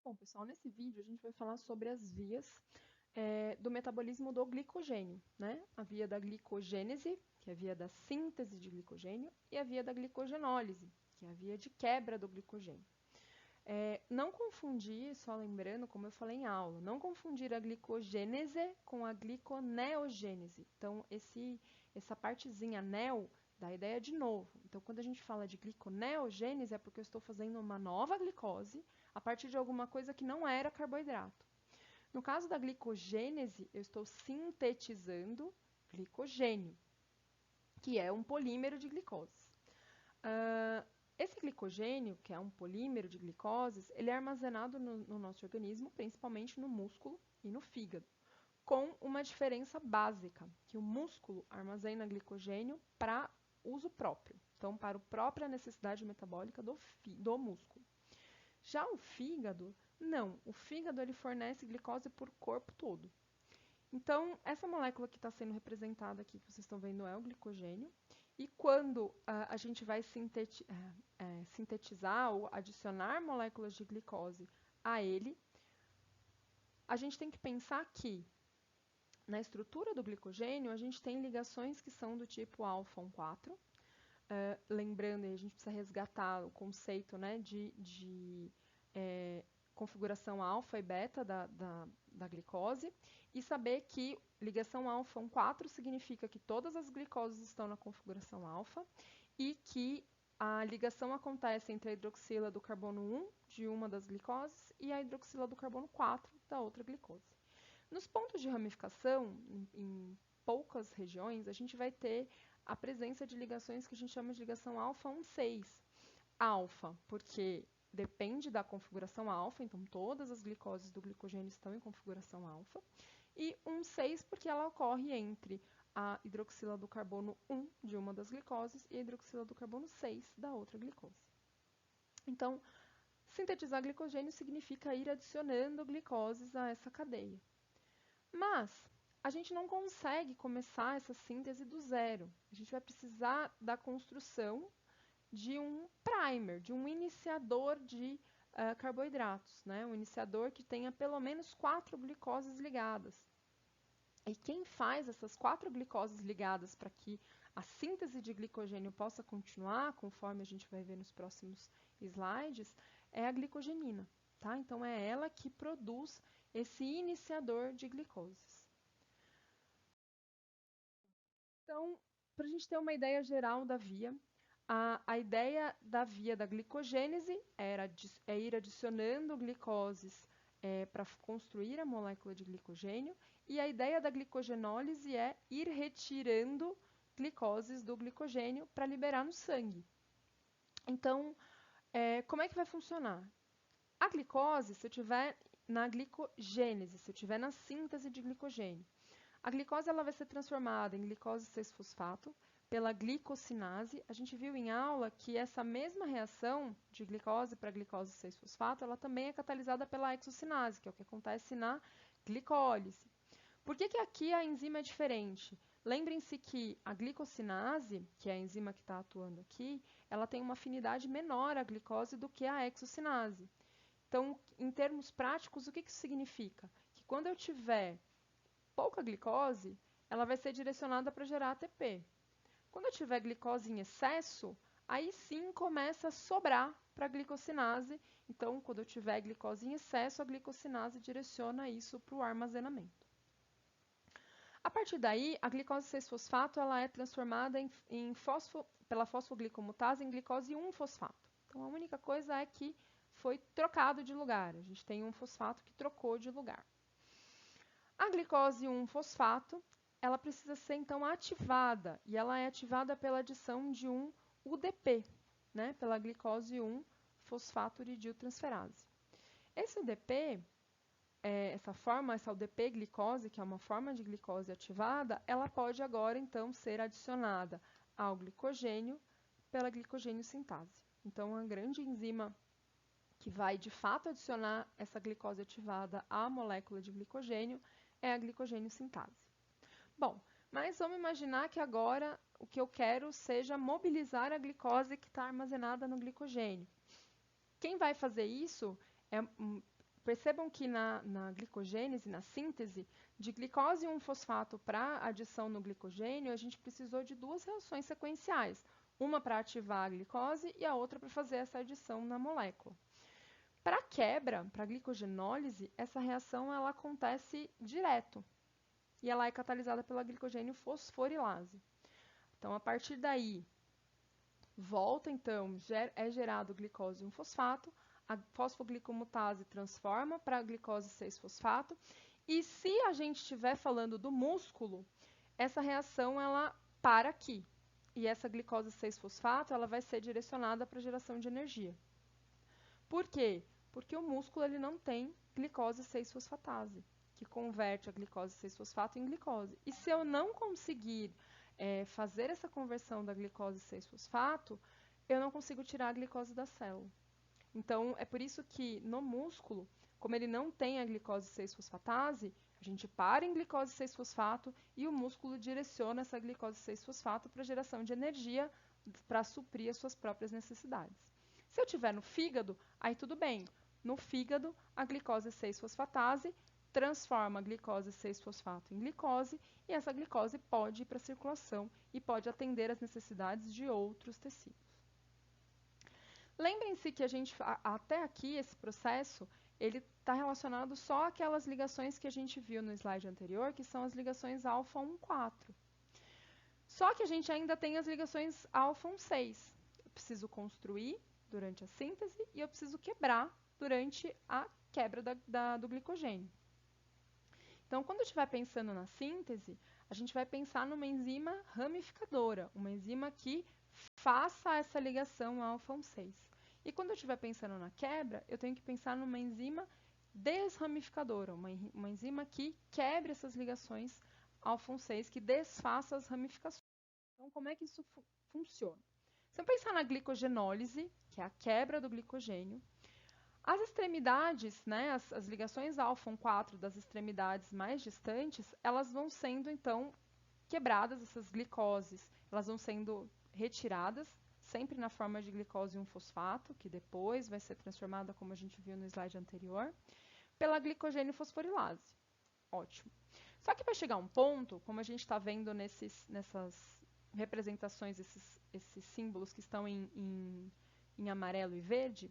Bom, pessoal, nesse vídeo a gente vai falar sobre as vias do metabolismo do glicogênio, né? A via da glicogênese, que é a via da síntese de glicogênio, e a via da glicogenólise, que é a via de quebra do glicogênio. Não confundir, só lembrando, como eu falei em aula, não confundir a glicogênese com a gliconeogênese. Então, essa partezinha neo dá a ideia de novo. Então, quando a gente fala de gliconeogênese, é porque eu estou fazendo uma nova glicose a partir de alguma coisa que não era carboidrato. No caso da glicogênese, eu estou sintetizando glicogênio, que é um polímero de glicose. Esse glicogênio, que é um polímero de glicoses, ele é armazenado no nosso organismo, principalmente no músculo e no fígado, com uma diferença básica, que o músculo armazena glicogênio para uso próprio, então para a própria necessidade metabólica do músculo. Já o fígado, não. O fígado ele fornece glicose por corpo todo. Então, essa molécula que está sendo representada aqui, que vocês estão vendo, é o glicogênio. E quando a gente vai sintetizar ou adicionar moléculas de glicose a ele, a gente tem que pensar que na estrutura do glicogênio a gente tem ligações que são do tipo alfa 1,4. Lembrando, a gente precisa resgatar o conceito, né, de configuração alfa e beta da glicose e saber que ligação alfa 1,4 significa que todas as glicoses estão na configuração alfa e que a ligação acontece entre a hidroxila do carbono 1 de uma das glicoses e a hidroxila do carbono 4 da outra glicose. Nos pontos de ramificação, em poucas regiões, a gente vai ter a presença de ligações que a gente chama de ligação alfa 1,6. Alfa, porque depende da configuração alfa, então todas as glicoses do glicogênio estão em configuração alfa. E 1,6 porque ela ocorre entre a hidroxila do carbono 1 de uma das glicoses e a hidroxila do carbono 6 da outra glicose. Então, sintetizar glicogênio significa ir adicionando glicoses a essa cadeia. Mas a gente não consegue começar essa síntese do zero. A gente vai precisar da construção de um primer, de um iniciador de carboidratos, né? Um iniciador que tenha pelo menos 4 glicoses ligadas. E quem faz essas 4 glicoses ligadas para que a síntese de glicogênio possa continuar, conforme a gente vai ver nos próximos slides, é a glicogenina. Tá? Então, é ela que produz esse iniciador de glicoses. Então, para a gente ter uma ideia geral da via, a ideia da via da glicogênese é ir adicionando glicoses para construir a molécula de glicogênio, e a ideia da glicogenólise é ir retirando glicoses do glicogênio para liberar no sangue. Então, como é que vai funcionar? A glicose, se eu tiver na glicogênese, se eu tiver na síntese de glicogênio, a glicose ela vai ser transformada em glicose 6-fosfato pela glicosinase. A gente viu em aula que essa mesma reação de glicose para glicose 6-fosfato, ela também é catalisada pela exocinase, que é o que acontece na glicólise. Por que aqui a enzima é diferente? Lembrem-se que a glicosinase, que é a enzima que está atuando aqui, ela tem uma afinidade menor à glicose do que a exocinase. Então, em termos práticos, o que isso significa? Que quando eu tiver pouca glicose, ela vai ser direcionada para gerar ATP. Quando eu tiver glicose em excesso, aí sim começa a sobrar para a glicosinase. Então, quando eu tiver glicose em excesso, a glicosinase direciona isso para o armazenamento. A partir daí, a glicose 6-fosfato ela é transformada pela fosfoglicomutase em glicose 1-fosfato. Então, a única coisa é que foi trocado de lugar. A gente tem um fosfato que trocou de lugar. A glicose 1-fosfato, ela precisa ser então ativada, e ela é ativada pela adição de um UDP, né, pela glicose 1-fosfaturidiiltransferase. Esse UDP, essa UDP glicose, que é uma forma de glicose ativada, ela pode agora então ser adicionada ao glicogênio pela glicogênio sintase. Então, a grande enzima que vai de fato adicionar essa glicose ativada à molécula de glicogênio é a glicogênio sintase. Bom, mas vamos imaginar que agora o que eu quero seja mobilizar a glicose que está armazenada no glicogênio. Quem vai fazer isso percebam que na glicogênese, na síntese de glicose e 1-fosfato para adição no glicogênio, a gente precisou de 2 reações sequenciais, uma para ativar a glicose e a outra para fazer essa adição na molécula. Para quebra, para glicogenólise, essa reação ela acontece direto e ela é catalisada pela glicogênio fosforilase. Então, a partir daí, volta, então, é gerado glicose e 1-fosfato, a fosfoglicomutase transforma para a glicose 6-fosfato, e se a gente estiver falando do músculo, essa reação ela para aqui, e essa glicose 6-fosfato ela vai ser direcionada para a geração de energia. Por quê? Porque o músculo ele não tem glicose 6-fosfatase, que converte a glicose 6-fosfato em glicose. E se eu não conseguir fazer essa conversão da glicose 6-fosfato, eu não consigo tirar a glicose da célula. Então, é por isso que no músculo, como ele não tem a glicose 6-fosfatase, a gente para em glicose 6-fosfato e o músculo direciona essa glicose 6-fosfato para a geração de energia para suprir as suas próprias necessidades. Se eu tiver no fígado, aí tudo bem. No fígado, a glicose 6-fosfatase transforma a glicose 6-fosfato em glicose e essa glicose pode ir para a circulação e pode atender às necessidades de outros tecidos. Lembrem-se que até aqui, esse processo, ele está relacionado só àquelas ligações que a gente viu no slide anterior, que são as ligações alfa 1,4. Só que a gente ainda tem as ligações alfa 1,6. Eu preciso construir durante a síntese e eu preciso quebrar durante a quebra do glicogênio. Então, quando eu estiver pensando na síntese, a gente vai pensar numa enzima ramificadora, uma enzima que faça essa ligação alfa 1,6. E quando eu estiver pensando na quebra, eu tenho que pensar numa enzima desramificadora, uma enzima que quebre essas ligações alfa 1,6, que desfaça as ramificações. Então, como é que isso funciona? Se eu pensar na glicogenólise, que é a quebra do glicogênio, as extremidades, né, as ligações alfa 1,4 das extremidades mais distantes, elas vão sendo, então, quebradas, essas glicoses, elas vão sendo retiradas, sempre na forma de glicose 1-fosfato, que depois vai ser transformada, como a gente viu no slide anterior, pela glicogênio fosforilase. Ótimo. Só que vai chegar um ponto, como a gente está vendo nessas representações, esses símbolos que estão em amarelo e verde,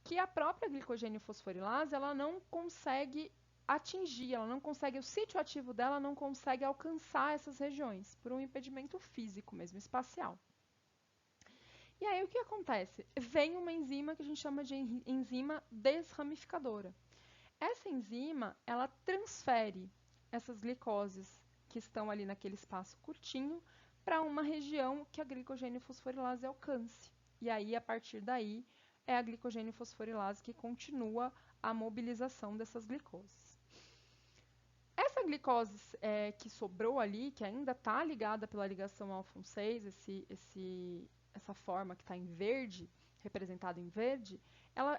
que a própria glicogênio fosforilase ela não consegue atingir, ela não consegue, o sítio ativo dela não consegue alcançar essas regiões, por um impedimento físico mesmo, espacial. E aí o que acontece? Vem uma enzima que a gente chama de enzima desramificadora. Essa enzima, ela transfere essas glicoses que estão ali naquele espaço curtinho para uma região que a glicogênio fosforilase alcance. E aí, a partir daí, é a glicogênio fosforilase que continua a mobilização dessas glicoses. Essa glicose que sobrou ali, que ainda está ligada pela ligação alfa 1,6, essa forma que está em verde, representada em verde,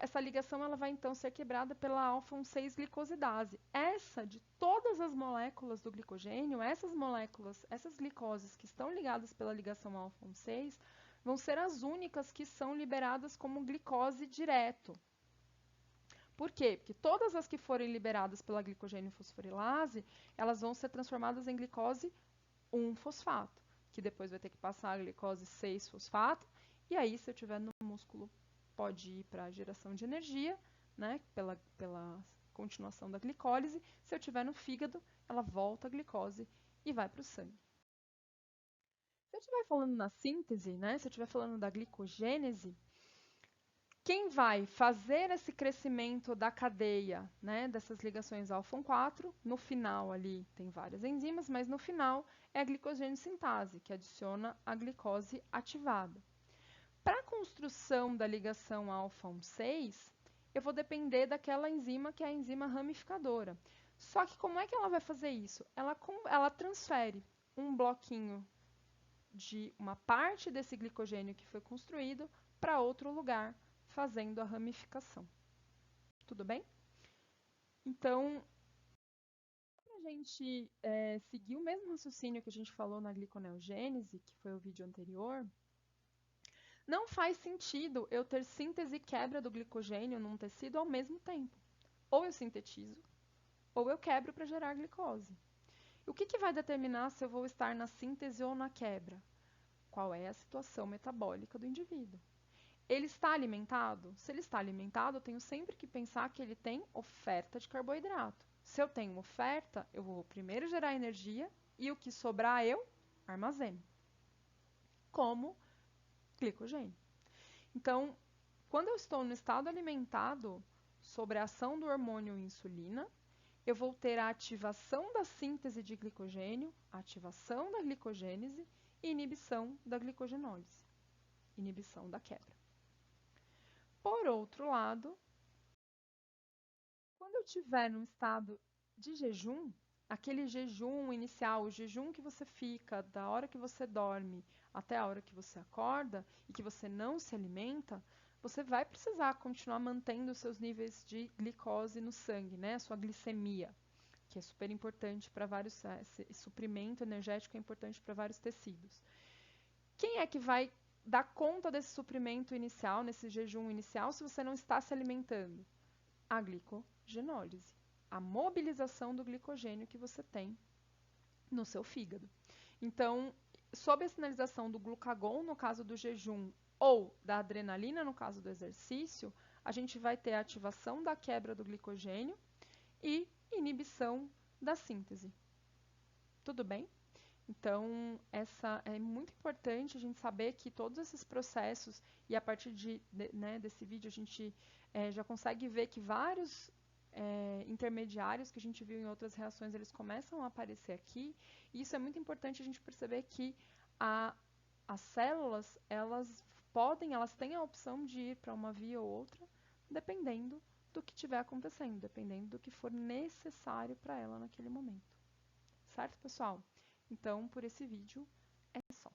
essa ligação ela vai então ser quebrada pela alfa 1,6 glicosidase. Essa, de todas as moléculas do glicogênio, essas glicoses que estão ligadas pela ligação alfa 1,6, vão ser as únicas que são liberadas como glicose direto. Por quê? Porque todas as que forem liberadas pela glicogênio fosforilase, elas vão ser transformadas em glicose 1-fosfato, que depois vai ter que passar a glicose 6-fosfato, e aí, se eu tiver no músculo, pode ir para a geração de energia, né, pela continuação da glicólise. Se eu tiver no fígado, ela volta a glicose e vai para o sangue. Se eu estiver falando na síntese, né, se eu estiver falando da glicogênese, quem vai fazer esse crescimento da cadeia, né, dessas ligações alfa 1,4, no final ali tem várias enzimas, mas no final é a glicogênio sintase, que adiciona a glicose ativada. Para a construção da ligação alfa 1,6, eu vou depender daquela enzima que é a enzima ramificadora. Só que como é que ela vai fazer isso? Ela transfere um bloquinho de uma parte desse glicogênio que foi construído para outro lugar, fazendo a ramificação. Tudo bem? Então, para a gente seguir o mesmo raciocínio que a gente falou na gliconeogênese, que foi o vídeo anterior, não faz sentido eu ter síntese e quebra do glicogênio num tecido ao mesmo tempo. Ou eu sintetizo, ou eu quebro para gerar glicose. E o que vai determinar se eu vou estar na síntese ou na quebra? Qual é a situação metabólica do indivíduo? Ele está alimentado? Se ele está alimentado, eu tenho sempre que pensar que ele tem oferta de carboidrato. Se eu tenho oferta, eu vou primeiro gerar energia e o que sobrar eu armazeno, como glicogênio. Então, quando eu estou no estado alimentado, sobre a ação do hormônio insulina, eu vou ter a ativação da síntese de glicogênio, a ativação da glicogênese e inibição da glicogenólise, inibição da quebra. Por outro lado, quando eu estiver num estado de jejum, aquele jejum inicial, o jejum que você fica da hora que você dorme até a hora que você acorda e que você não se alimenta, você vai precisar continuar mantendo os seus níveis de glicose no sangue, né? A sua glicemia, que é super importante para vários, esse suprimento energético é importante para vários tecidos. Quem é que vai dar conta desse suprimento inicial, nesse jejum inicial, se você não está se alimentando? A glicogenólise, a mobilização do glicogênio que você tem no seu fígado. Então, sob a sinalização do glucagon, no caso do jejum, ou da adrenalina, no caso do exercício, a gente vai ter a ativação da quebra do glicogênio e inibição da síntese. Tudo bem? Então, essa é muito importante a gente saber que todos esses processos, e a partir né, desse vídeo a gente já consegue ver que vários intermediários que a gente viu em outras reações, eles começam a aparecer aqui, e isso é muito importante a gente perceber que as células, elas têm a opção de ir para uma via ou outra, dependendo do que estiver acontecendo, dependendo do que for necessário para ela naquele momento. Certo, pessoal? Então, por esse vídeo é só.